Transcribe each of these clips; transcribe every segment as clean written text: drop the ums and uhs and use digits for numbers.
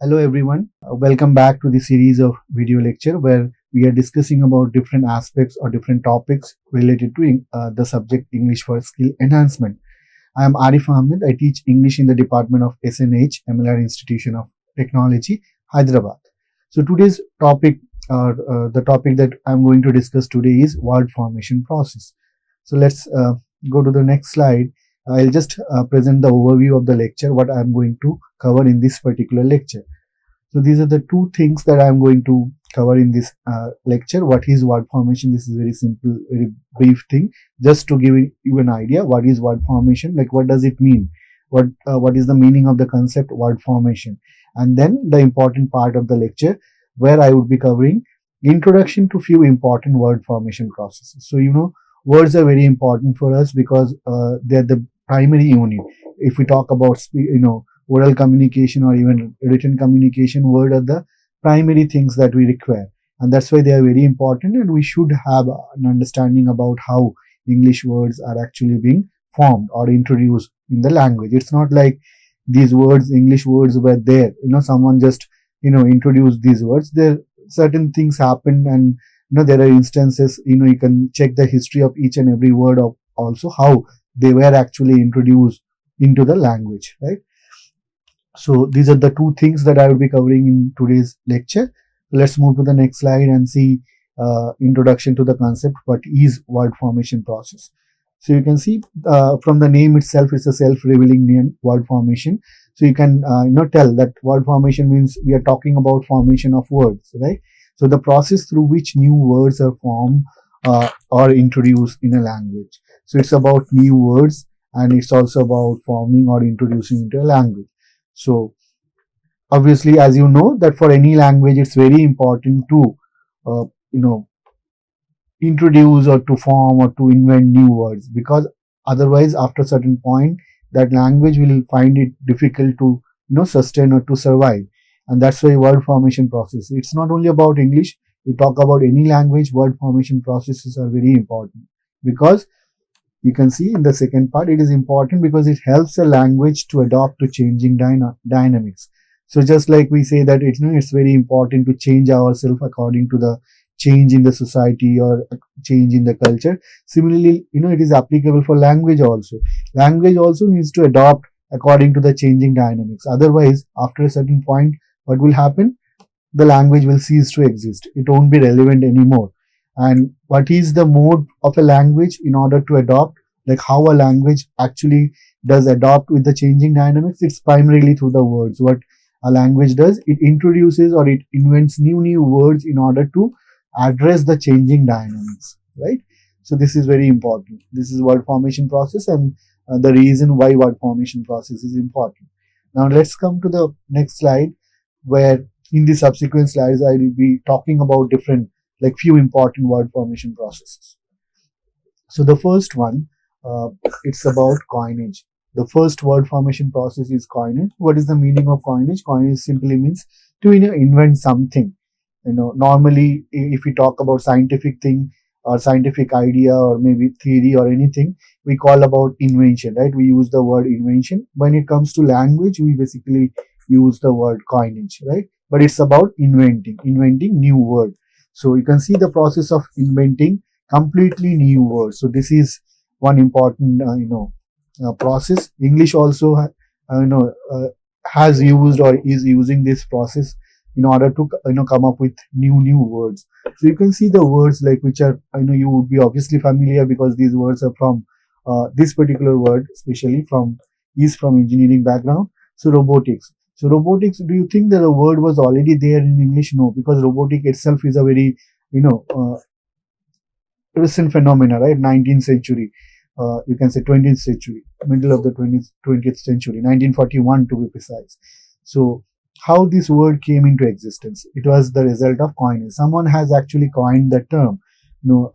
Hello everyone. Welcome back to the series of video lecture where we are discussing about different aspects or different topics related to the subject English for skill enhancement. I am Arif Ahammed. I teach English in the Department of SNH, MLR Institute of Technology, Hyderabad. So today's topic, the topic that I'm going to discuss today is word formation process. So let's go to the next slide. I'll just present the overview of the lecture, what I'm going to cover in this particular lecture. So these are the two things that I'm going to cover in this lecture. What is word formation? This is very simple, very brief thing, just to give you an idea. What is word formation? Like, what does it mean? What is the meaning of the concept word formation? And then the important part of the lecture, where I would be covering introduction to few important word formation processes. So words are very important for us because they're the primary unit. If we talk about oral communication or even written communication, word are the primary things that we require, and that's why they are very important, and we should have an understanding about how English words are actually being formed or introduced in the language. It's not like these words, English words, were there, someone just introduced these words. There certain things happened, and there are instances, you can check the history of each and every word of also how they were actually introduced into the language, right? So these are the two things that I will be covering in today's lecture. Let's move to the next slide and see introduction to the concept. What is word formation process? So you can see from the name itself, it's a self-revealing name, word formation. So you can tell that word formation means we are talking about formation of words, right? So the process through which new words are formed or introduced in a language. So it's about new words, and it's also about forming or introducing into a language. So obviously, as you know, that for any language, it's very important to, introduce or to form or to invent new words, because otherwise, after a certain point, that language will find it difficult to, sustain or to survive. And that's why word formation process. It's not only about English. You talk about any language, word formation processes are very important, because you can see in the second part, it is important because it helps a language to adapt to changing dynamics. So just like we say that it's very important to change ourselves according to the change in the society or change in the culture. Similarly, it is applicable for language also. Language also needs to adapt according to the changing dynamics. Otherwise, after a certain point, what will happen? The language will cease to exist. It won't be relevant anymore. And what is the mode of a language in order to adopt, like how a language actually does adopt with the changing dynamics? It's primarily through the words. What a language does, it introduces or it invents new words in order to address the changing dynamics, right? So this is very important. This is word formation process, and the reason why word formation process is important. Now let's come to the next slide, where in the subsequent slides I will be talking about different, like few important word formation processes. So the first one, it's about coinage. The first word formation process is coinage. What is the meaning of coinage? Coinage simply means to invent something. Normally if we talk about scientific thing or scientific idea or maybe theory or anything, we call about invention, right? We use the word invention. When it comes to language, we basically use the word coinage, right? But it's about inventing new word. So you can see the process of inventing completely new words. So this is one important process. English also has used or is using this process in order to come up with new words. So you can see the words like which are, you would be obviously familiar, because these words are from this particular word, especially from engineering background. So robotics. So robotics, do you think that the word was already there in English? No, because robotic itself is a very recent phenomena, right? 19th century, you can say 20th century, middle of the 20th century, 1941 to be precise. So how this word came into existence? It was the result of coinage. Someone has actually coined the term.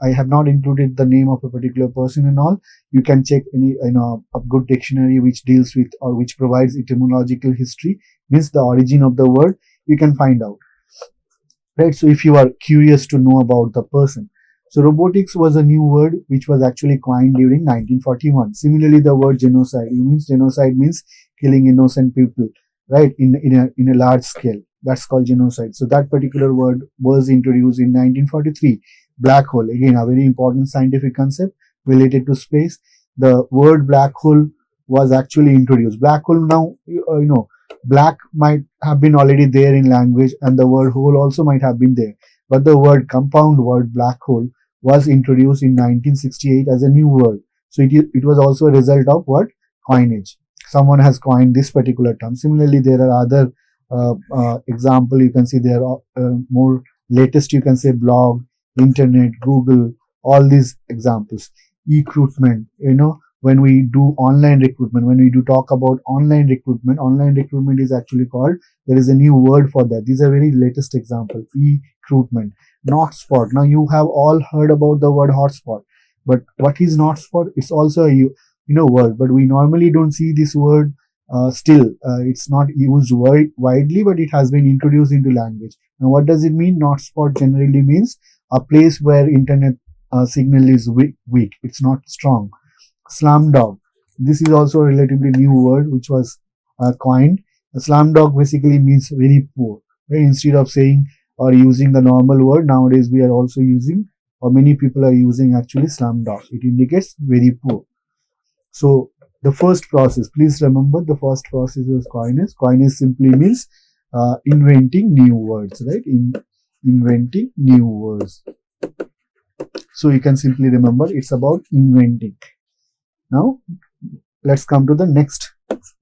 I have not included the name of a particular person and all. You can check any a good dictionary which deals with or which provides etymological history, means the origin of the word. You can find out, right? So if you are curious to know about the person. So robotics was a new word which was actually coined during 1941. Similarly, the word genocide. Genocide means killing innocent people. right, in a large scale. That's called genocide. So that particular word was introduced in 1943. Black hole, again, a very important scientific concept related to space. The word black hole was actually introduced. Black hole now, black might have been already there in language, and the word hole also might have been there. But the compound word black hole was introduced in 1968 as a new word. So it was also a result of what? Coinage. Someone has coined this particular term. Similarly, there are other example. You can see there are more latest. You can say blog, internet, Google, all these examples. Recruitment. When we do online recruitment, when we do talk about online recruitment is actually called. There is a new word for that. These are very latest example. Recruitment. Not spot. Now you have all heard about the word hotspot, but what is not spot? It's also a word, but we normally don't see this word. Still, it's not used widely, but it has been introduced into language. Now, what does it mean? Not spot generally means a place where internet signal is weak. It's not strong. Slum dog. This is also a relatively new word which was coined. A slum dog basically means very poor. Right? Instead of saying or using the normal word, nowadays we are also using, or many people are using actually slum dog. It indicates very poor. So the first process, please remember the first process was coinage. Coinage simply means inventing new words, right? Inventing new words. So you can simply remember it's about inventing. Now let's come to the next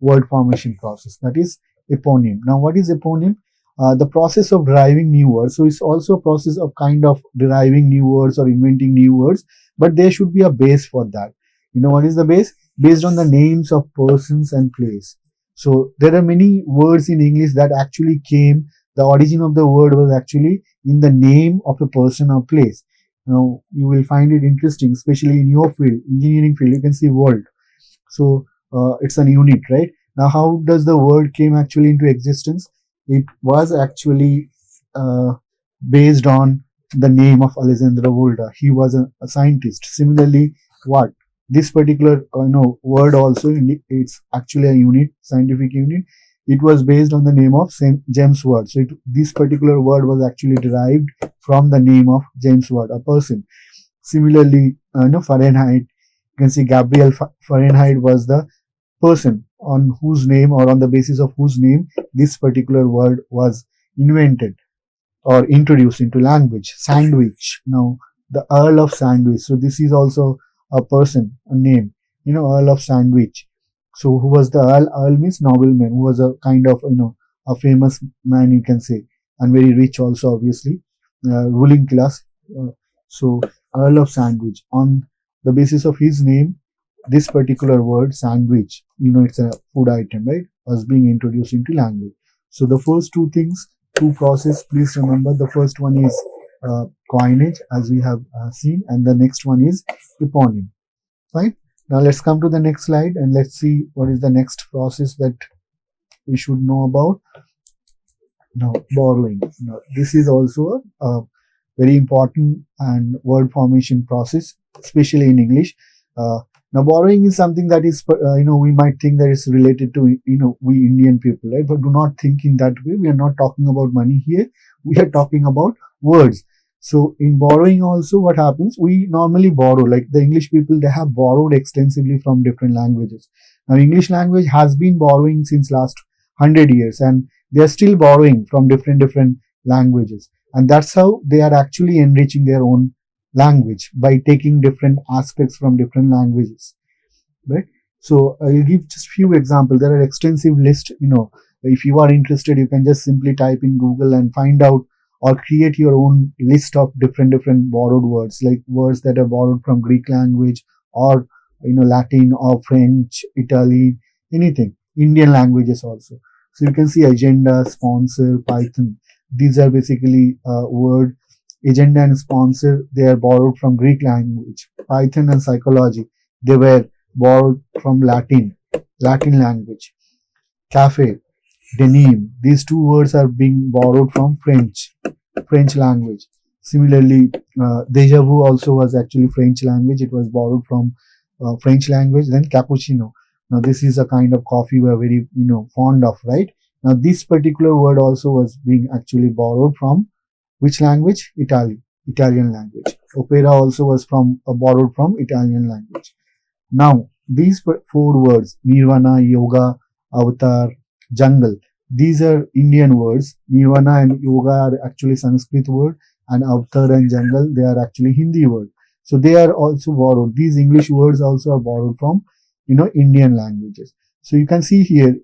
word formation process, that is eponym. Now what is eponym? The process of deriving new words. So it's also a process of kind of deriving new words or inventing new words, but there should be a base for that. What is the base? Based on the names of persons and place. So there are many words in English that actually came, the origin of the word was actually in the name of a person or place. Now you will find it interesting, especially in your field, engineering field. You can see world. So it's an unit, right? Now how does the word came actually into existence? It was actually based on the name of Alexander Volta. He was a scientist. Similarly, what? This particular word also, it's actually a unit, scientific unit. It was based on the name of James Watt. So this particular word was actually derived from the name of James Watt, a person. Similarly, Fahrenheit. You can see Gabriel Fahrenheit was the person on whose name or on the basis of whose name this particular word was invented or introduced into language. Sandwich. Now the Earl of Sandwich. So this is also a person, a name, Earl of Sandwich. So who was the Earl? Earl means nobleman, who was a kind of, a famous man, you can say, and very rich also, obviously, ruling class. So Earl of Sandwich. On the basis of his name, this particular word, sandwich, it's a food item, right, was being introduced into language. So the first two things, two process, please remember, the first one is coinage, as we have seen, and the next one is eponym. Right? Now let's come to the next slide and let's see what is the next process that we should know about. Now borrowing. Now this is also a very important and word formation process, especially in English. Now borrowing is something that is, we might think that it's related to, we Indian people, right? But do not think in that way. We are not talking about money here. We are talking about words. So in borrowing also, what happens? We normally borrow, like the English people, they have borrowed extensively from different languages. Now English language has been borrowing since last 100 years, and they are still borrowing from different languages. And that's how they are actually enriching their own language, by taking different aspects from different languages, right? So I'll give just few examples. There are extensive list. If you are interested, you can just simply type in Google and find out, or create your own list of different borrowed words, like words that are borrowed from Greek language, or Latin or French, Italian, anything, Indian languages also. So you can see agenda, sponsor, Python. These are basically word. Agenda and sponsor, they are borrowed from Greek language. Python and psychology, they were borrowed from Latin language. Cafe, denim, these two words are being borrowed from French language. Similarly, deja vu also was actually French language. It was borrowed from French language. Then cappuccino. Now this is a kind of coffee we are very fond of, right? Now this particular word also was being actually borrowed from which language? Italian language. Opera also was borrowed from Italian language. Now, these four words, nirvana, yoga, avatar, jungle, these are Indian words. Nirvana and yoga are actually Sanskrit word, and avatar and jungle, they are actually Hindi word. So they are also borrowed. These English words also are borrowed from, Indian languages. So you can see here,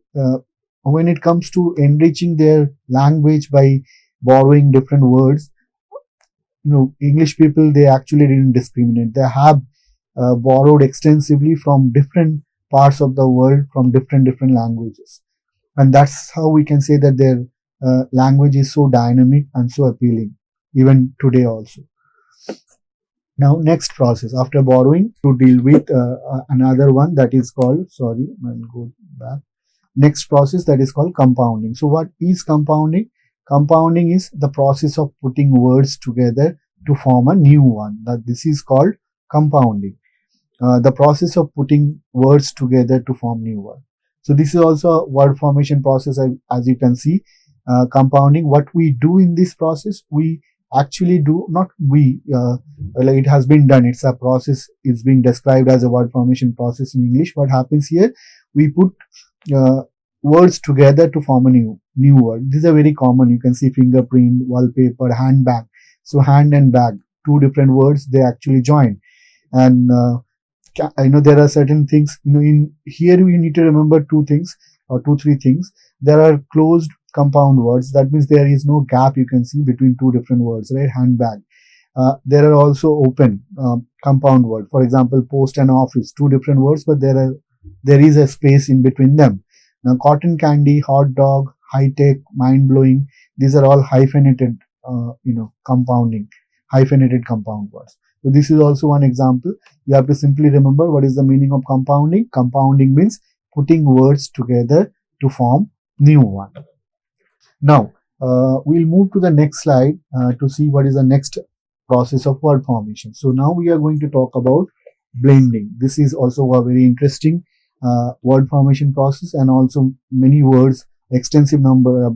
when it comes to enriching their language by borrowing different words, English people, they actually didn't discriminate. They have borrowed extensively from different parts of the world, from different languages, and that's how we can say that their language is so dynamic and so appealing even today also. Now, next process after borrowing, to deal with another one that is called, sorry, I'll go back. Next process, that is called compounding. So what is compounding? Compounding is the process of putting words together to form a new one. That this is called compounding. The process of putting words together to form new words. So this is also a word formation process, as you can see. Compounding, what we do in this process, we actually do, not we, it has been done. It's a process. It's being described as a word formation process in English. What happens here? We put words together to form a new word. These are very common. You can see fingerprint, wallpaper, handbag. So hand and bag, two different words, they actually join. And I know there are certain things, in here we need to remember two, three things. There are closed compound words. That means there is no gap, you can see, between two different words, right? Handbag. There are also open compound word. For example, post and office, two different words, but there is a space in between them. Now, cotton candy, hot dog, high tech, mind blowing, these are all hyphenated, compounding, hyphenated compound words. So this is also one example. You have to simply remember what is the meaning of compounding. Compounding means putting words together to form new one. Now, we'll move to the next slide to see what is the next process of word formation. So now we are going to talk about blending. This is also a very interesting word formation process, and also many words, extensive number,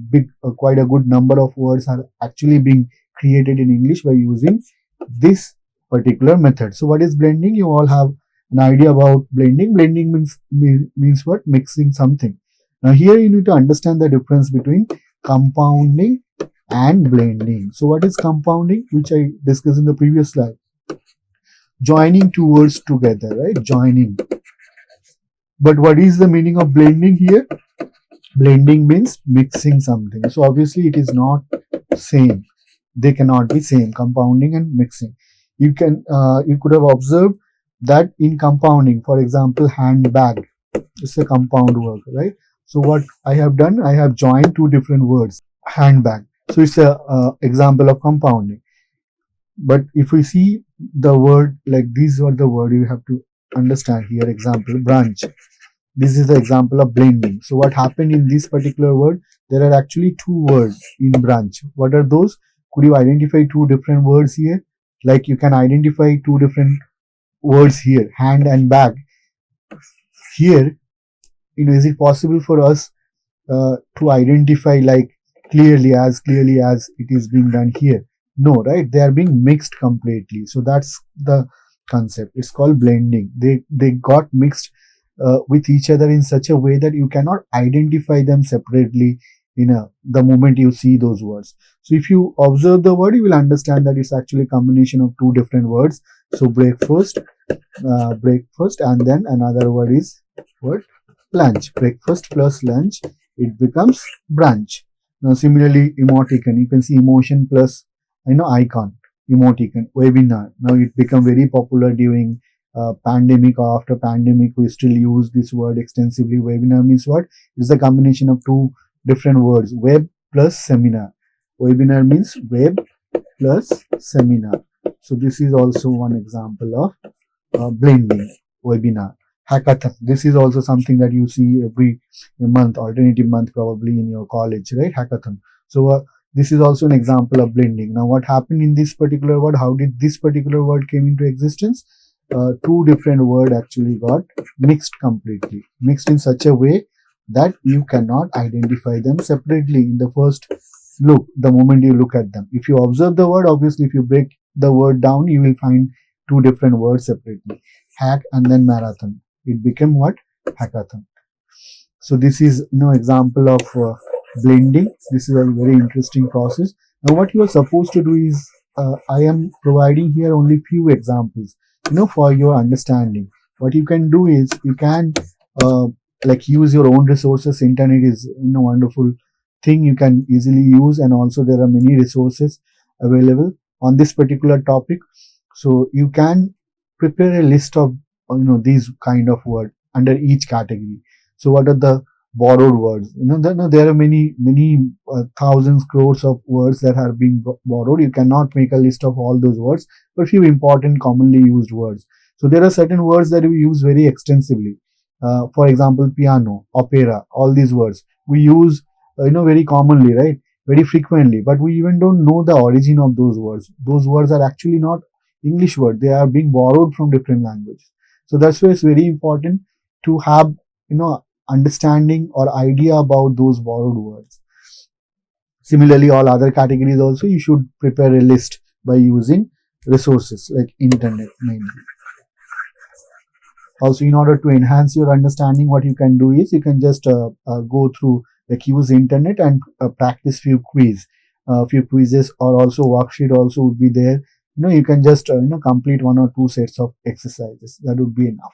quite a good number of words are actually being created in English by using this particular method. So what is blending? You all have an idea about blending. Blending means what? Mixing something. Now here you need to understand the difference between compounding and blending. So what is compounding, which I discussed in the previous slide? Joining two words together, right? Joining. But what is the meaning of blending here? Blending means mixing something. So obviously it is not same. They cannot be same, compounding and mixing. You could have observed that in compounding, for example, handbag, it's a compound word, right? So what I have done, I have joined two different words, handbag. So it's a example of compounding. But if we see the word, like these are the word you have to understand here. Example, branch. This is the example of blending. So what happened in this particular word? There are actually two words in branch. What are those? Could you identify two different words here? Like you can identify two different words here, hand and bag. Here, is it possible for us to identify like clearly as it is being done here? No, right? They are being mixed completely. So that's the concept. It's called blending. They got mixed with each other in such a way that you cannot identify them separately the moment you see those words. So if you observe the word, you will understand that it's actually a combination of two different words. So breakfast, and then another word is what? Lunch. Breakfast plus lunch, it becomes brunch. Now similarly, emoticon, you can see emotion plus icon, emoticon. Webinar, now it become very popular during pandemic, or after pandemic we still use this word extensively. Webinar means what? It's the combination of two different words, web plus seminar. Webinar means web plus seminar. So this is also one example of blending. Webinar. Hackathon. This is also something that you see every month, alternative month probably in your college, right? Hackathon. So this is also an example of blending. Now what happened in this particular word? How did this particular word came into existence? Two different words actually got mixed completely. Mixed in such a way that you cannot identify them separately in the first look, the moment you look at them. If you observe the word, obviously if you break the word down, you will find two different words separately. Hack and then marathon. It became what? Hackathon. So this is example of blending. This is a very interesting process. Now what you are supposed to do is I am providing here only few examples for your understanding. What you can do is you can like use your own resources. Internet is wonderful thing you can easily use, and also there are many resources available on this particular topic. So you can prepare a list of these kind of words under each category. So what are the borrowed words? There are many thousands, crores of words that are being borrowed. You cannot make a list of all those words, but few important commonly used words. So there are certain words that we use very extensively. For example, piano, opera, all these words we use very commonly, right? Very frequently, but we even don't know the origin of those words. Those words are actually not English words. They are being borrowed from different languages. So that's why it's very important to have understanding or idea about those borrowed words. Similarly, all other categories also you should prepare a list by using resources like internet mainly. Also, in order to enhance your understanding, what you can do is you can just go through, like, use internet and practice few quizzes, or also worksheet also would be there. You can just complete one or two sets of exercises. That would be enough.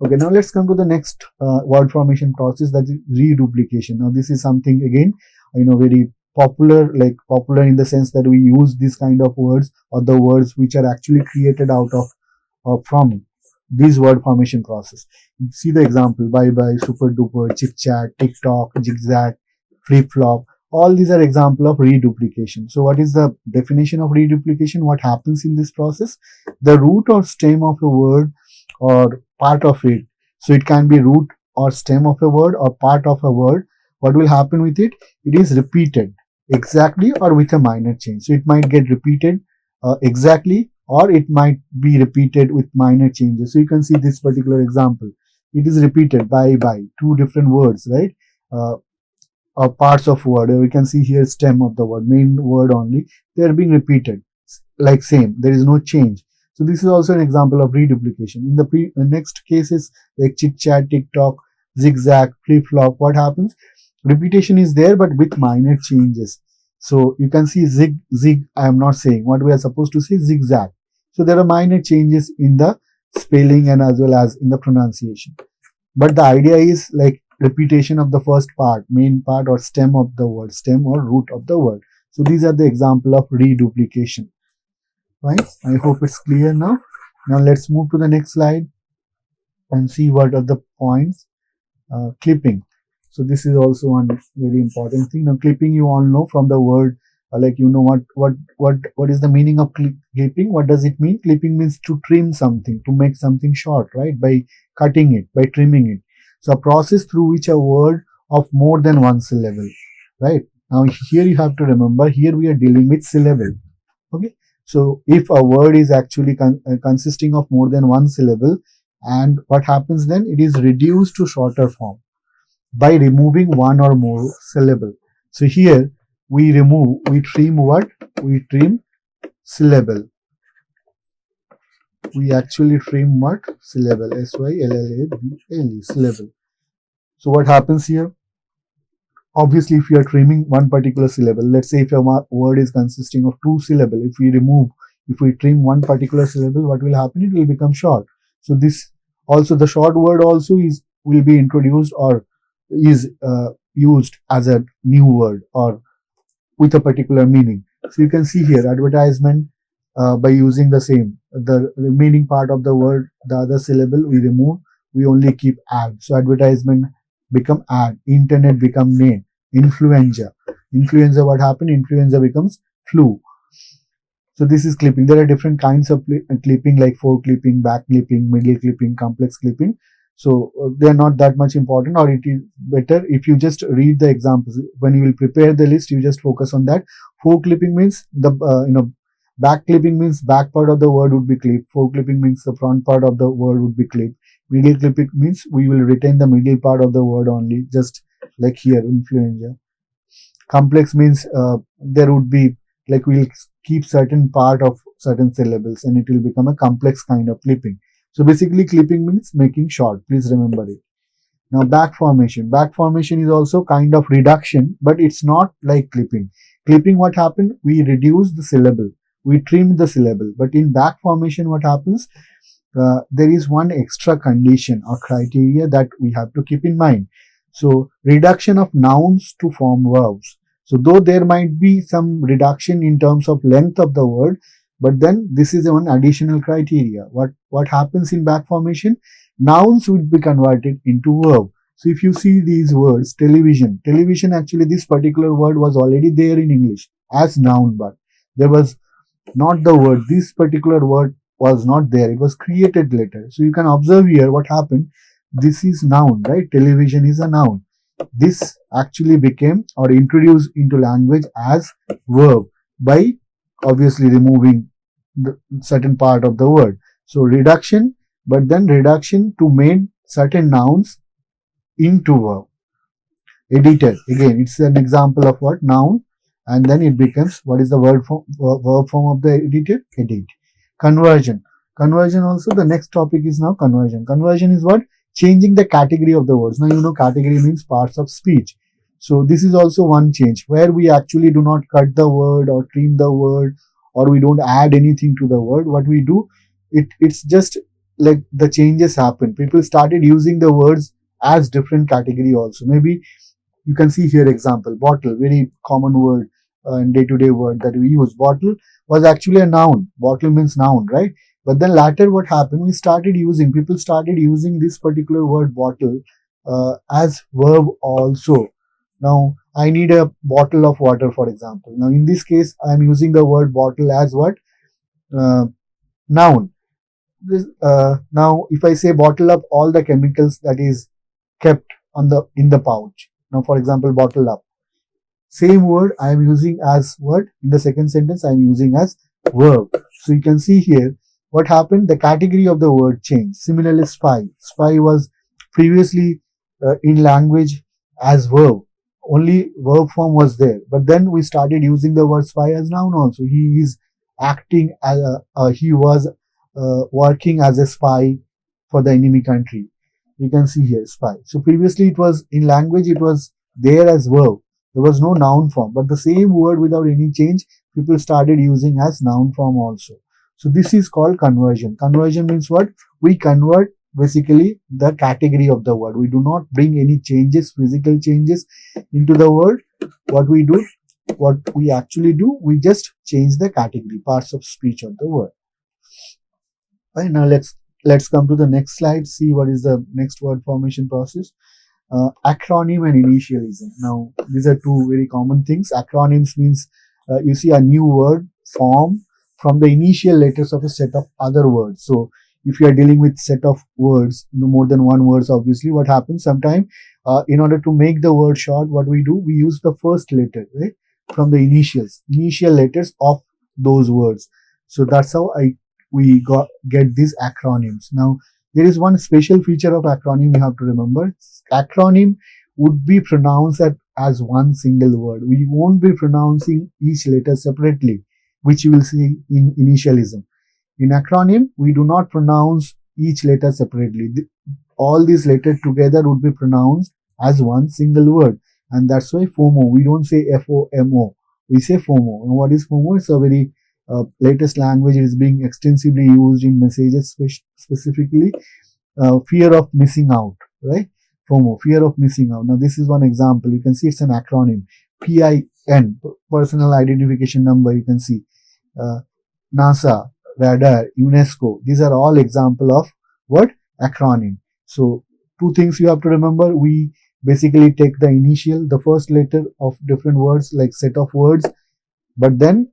Okay, now let's come to the next word formation process, that is reduplication. Now this is something again very popular in the sense that we use this kind of words, or the words which are actually created out of or from this word formation process. You see the example: bye bye, super duper, chit chat, TikTok, zigzag, flip flop. All these are example of reduplication. So what is the definition of reduplication? What happens in this process? The root or stem of a word or part of it. So it can be root or stem of a word or part of a word. What will happen with it? It is repeated exactly or with a minor change. So it might get repeated exactly, or it might be repeated with minor changes. So you can see this particular example. It is repeated by two different words, right? Or parts of word. We can see here stem of the word, main word only. They are being repeated like same. There is no change. So this is also an example of reduplication. In the next cases like chit chat, TikTok, zigzag, flip flop, what happens? Repetition is there but with minor changes. So you can see zig. I am not saying what we are supposed to say, zigzag. So there are minor changes in the spelling and as well as in the pronunciation. But the idea is like repetition of the first part, main part, or stem of the word, stem or root of the word. So these are the example of reduplication. Right? I hope it's clear now. Now let's move to the next slide and see what are the points. Clipping. So this is also one very important thing. Now clipping, you all know from the word, what is the meaning of clipping? What does it mean? Clipping means to trim something, to make something short, right? By cutting it, by trimming it. So a process through which a word of more than one syllable, right? Now here you have to remember, here we are dealing with syllable. Okay. So if a word is actually consisting of more than one syllable, and what happens then? It is reduced to shorter form by removing one or more syllable. So here we trim what? We trim syllable. We actually trim what? Syllable. Syllable, syllable. So what happens here? Obviously, if you are trimming one particular syllable, let's say if a word is consisting of two syllables, if we trim one particular syllable, what will happen? It will become short. So this also, the short word also will be introduced or is used as a new word or with a particular meaning. So you can see here advertisement, by using the remaining part of the word, the other syllable we remove, we only keep ad. So advertisement become ad, internet become name, influenza, what happened? Influenza becomes flu. So this is clipping. There are different kinds of clipping, like fore clipping, back clipping, middle clipping, complex clipping. So they are not that much important, or it is better if you just read the examples. When you will prepare the list, you just focus on that. Fore clipping means the Back clipping means back part of the word would be clipped. Fore clipping means the front part of the word would be clipped. Middle clipping means we will retain the middle part of the word only, just like here, influenza. Complex means there would be, like, we'll keep certain part of certain syllables and it will become a complex kind of clipping. So basically clipping means making short. Please remember it. Now back formation. Back formation is also kind of reduction, but it's not like clipping. Clipping, what happened? We reduce the syllable. We trim the syllable. But in back formation, what happens? There is one extra condition or criteria that we have to keep in mind. So reduction of nouns to form verbs. So though there might be some reduction in terms of length of the word, but then this is one additional criteria. What happens in back formation? Nouns would be converted into verb. So if you see these words, television, actually this particular word was already there in English as noun, but there was not the word. This particular word was not there. It was created later. So you can observe here what happened. This is noun, right? Television is a noun. This actually became or introduced into language as verb by obviously removing the certain part of the word. So reduction, but then reduction to make certain nouns into verb. Edited, again, it's an example of what? Noun, and then it becomes, what is the verb form of the edited? Edit. Conversion. Conversion also, the next topic is now conversion. Conversion is what? Changing the category of the words. Now you know category means parts of speech. So this is also one change where we actually do not cut the word or trim the word, or we don't add anything to the word. What we do, it's just like the changes happen. People started using the words as different category also. Maybe you can see here example, bottle, very common word and day-to-day word that we use. Bottle was actually a noun. Bottle means noun, right? But then later what happened, people started using this particular word bottle as verb also. Now I need a bottle of water, for example. Now in this case I am using the word bottle as what? Noun. Now if I say bottle up all the chemicals that is kept in the pouch. Now for example, bottle up. Same word I am using as what? In the second sentence I am using as verb. So you can see here what happened, the category of the word changed. Similarly, spy. Spy was previously in language as verb. Only verb form was there. But then we started using the word spy as noun also. He is acting as he was working as a spy for the enemy country. You can see here spy. So previously it was in language, it was there as verb. There was no noun form, but the same word without any change, people started using as noun form also. So this is called conversion. Conversion means what? We convert basically the category of the word. We do not bring any changes, physical changes into the word. What we actually do, we just change the category, parts of speech of the word. Right, now let's come to the next slide, see what is the next word formation process. Acronym and initialism. Now these are two very common things. Acronyms means you see a new word form from the initial letters of a set of other words. So if you are dealing with set of words, more than one words, obviously what happens sometimes, in order to make the word short, what we do, we use the first letter, right, from the initial letters of those words. So that's how we get these acronyms. Now there is one special feature of acronym you have to remember. Acronym would be pronounced as one single word. We won't be pronouncing each letter separately, which you will see in initialism. In acronym, we do not pronounce each letter separately. All these letters together would be pronounced as one single word. And that's why FOMO. We don't say FOMO. We say FOMO. And what is FOMO? It's a very latest language. It is being extensively used in messages, specifically fear of missing out, right? FOMO, fear of missing out. Now this is one example. You can see it's an acronym. PIN, personal identification number. You can see NASA, radar, UNESCO. These are all example of what? Acronym. So two things you have to remember. We basically take the initial, the first letter of different words, like set of words, but then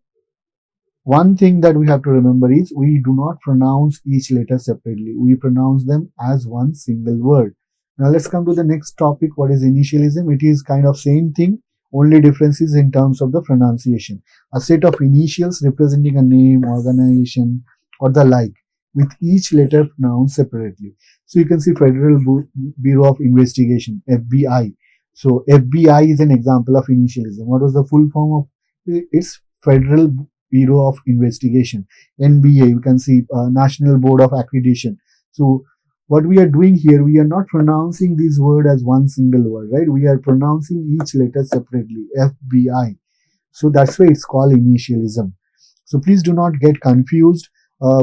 one thing that we have to remember is we do not pronounce each letter separately. We pronounce them as one single word. Now let's come to the next topic. What is initialism? It is kind of same thing, Only difference is in terms of the pronunciation. A set of initials representing a name, organization, or the like, with each letter pronounced separately. So you can see Federal Bureau of Investigation, FBI. So FBI is an example of initialism. What was the full form of it? It's Federal Bureau of Investigation. NBA, you can see National Board of Accreditation. So what we are doing here, we are not pronouncing this word as one single word, right? We are pronouncing each letter separately, FBI. So that's why it's called initialism. So please do not get confused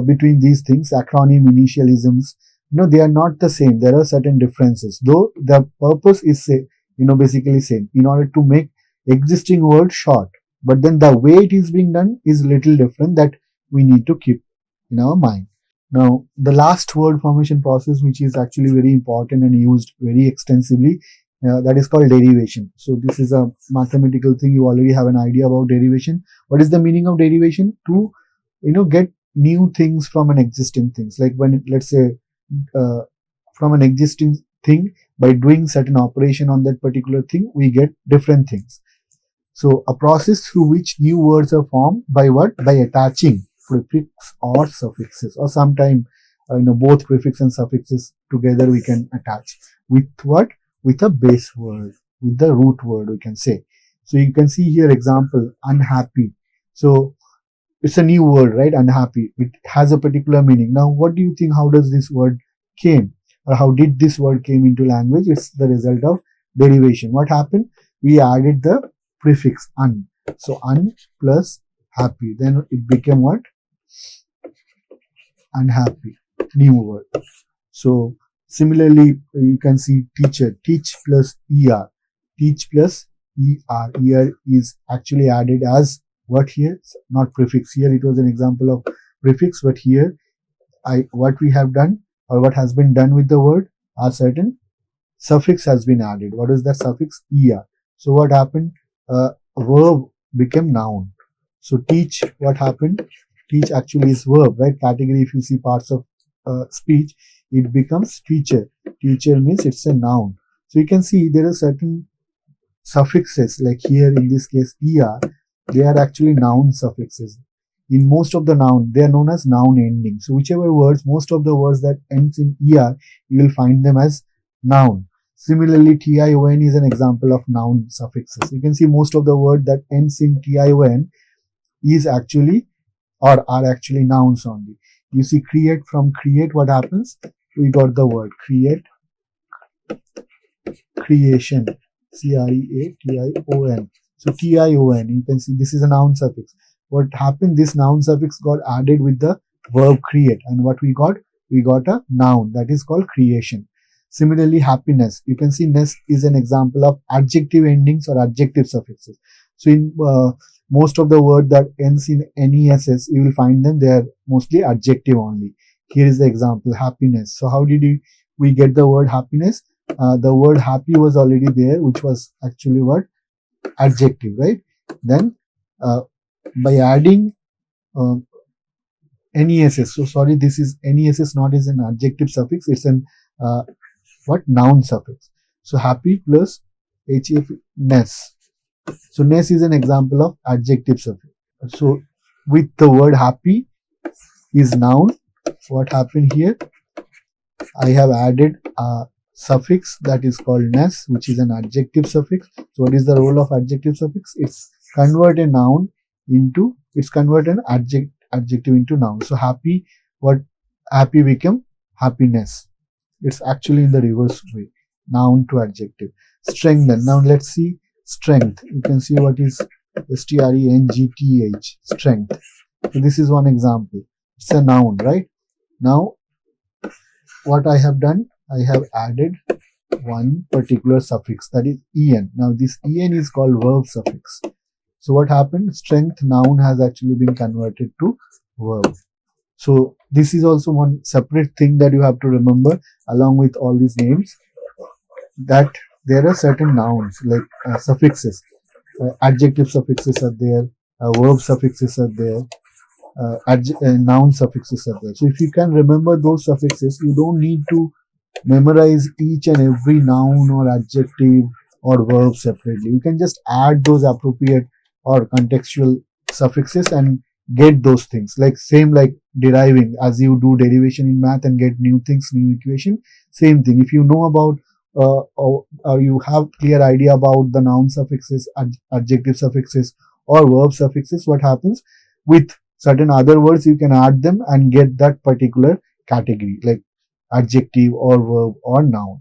between these things, acronym initialisms. They are not the same. There are certain differences, though the purpose is, basically same, in order to make existing word short. But then the way it is being done is little different, that we need to keep in our mind. Now, the last word formation process, which is actually very important and used very extensively, that is called derivation. So this is a mathematical thing. You already have an idea about derivation. What is the meaning of derivation? To, get new things from an existing things. Like when, let's say, from an existing thing, by doing certain operation on that particular thing, we get different things. So a process through which new words are formed by what? By attaching prefix or suffixes, or sometimes both prefix and suffixes together we can attach. With what? With a base word, with the root word, we can say. So you can see here example, unhappy. So it's a new word, right? Unhappy. It has a particular meaning. Now, what do you think? How does this word came, or how did this word came into language? It's the result of derivation. What happened? We added the prefix un. So un plus happy. Then it became what? Unhappy. New word. So similarly, you can see teacher. Teach plus er. Teach plus er. Er is actually added as what here? Not prefix. Here it was an example of prefix, but here what we have done, or what has been done with the word, are certain suffix has been added. What is that suffix? Er. So what happened? Verb became noun. So teach, what happened? Teach actually is verb, right? Category, if you see parts of speech, it becomes teacher. Teacher means it's a noun. So you can see there are certain suffixes, like here in this case er, they are actually noun suffixes. In most of the noun, they are known as noun ending. So whichever words, most of the words that ends in er, you will find them as noun. Similarly, tion is an example of noun suffixes. You can see most of the word that ends in tion is actually, or are actually nouns only. You see create, from create, what happens? We got the word create, creation, creation. So tion, you can see this is a noun suffix. What happened? This noun suffix got added with the verb create, and what we got? We got a noun, that is called creation. Similarly, happiness. You can see ness is an example of adjective endings or adjective suffixes. So in most of the word that ends in ness, you will find them, they are mostly adjective only. Here is the example, happiness. So how did we get the word happiness? The word happy was already there, which was actually what? Adjective, right? Then by adding ness, so sorry, this is ness, not is an adjective suffix, it's an what? Noun suffix. So happy plus ness. So ness is an example of adjective suffix. So with the word happy is noun. What happened here? I have added a suffix that is called ness, which is an adjective suffix. So what is the role of adjective suffix? It's convert a noun into, it's convert an adjective into noun. So happy, what? Happy became happiness. It's actually in the reverse way, noun to adjective. Strengthen. Now let's see strength. You can see what is strength, strength. So this is one example. It's a noun, right? Now what I have done, I have added one particular suffix, that is en. Now this en is called verb suffix. So what happened? Strength noun has actually been converted to verb. So this is also one separate thing that you have to remember along with all these names, that there are certain nouns like suffixes, adjective suffixes are there, verb suffixes are there, noun suffixes are there. So if you can remember those suffixes, you don't need to memorize each and every noun or adjective or verbs separately. You can just add those appropriate or contextual suffixes and get those things. Like same like deriving, as you do derivation in math and get new things, new equation. Same thing. If you know about or you have clear idea about the noun suffixes, adjective suffixes, or verb suffixes, what happens with certain other words, you can add them and get that particular category like adjective or verb or noun.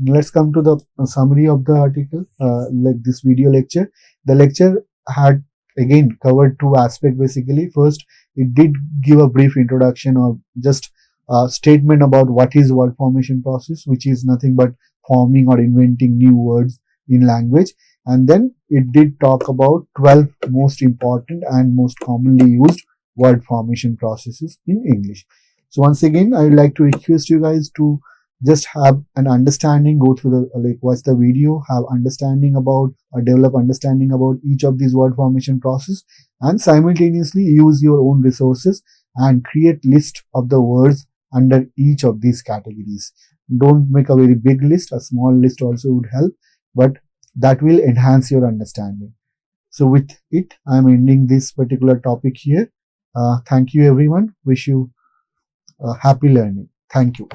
Let's come to the summary of the article, like this video lecture. The lecture had again covered two aspects basically. First, it did give a brief introduction or just a statement about what is word formation process, which is nothing but forming or inventing new words in language. And then it did talk about 12 most important and most commonly used word formation processes in English. So once again, I would like to request you guys to just have an understanding, go through the like watch the video, have understanding about or develop understanding about each of these word formation process, and simultaneously use your own resources and create list of the words under each of these categories. Don't make a very big list, a small list also would help, but that will enhance your understanding. So with it, I'm ending this particular topic here. Thank you everyone. Wish you happy learning. Thank you.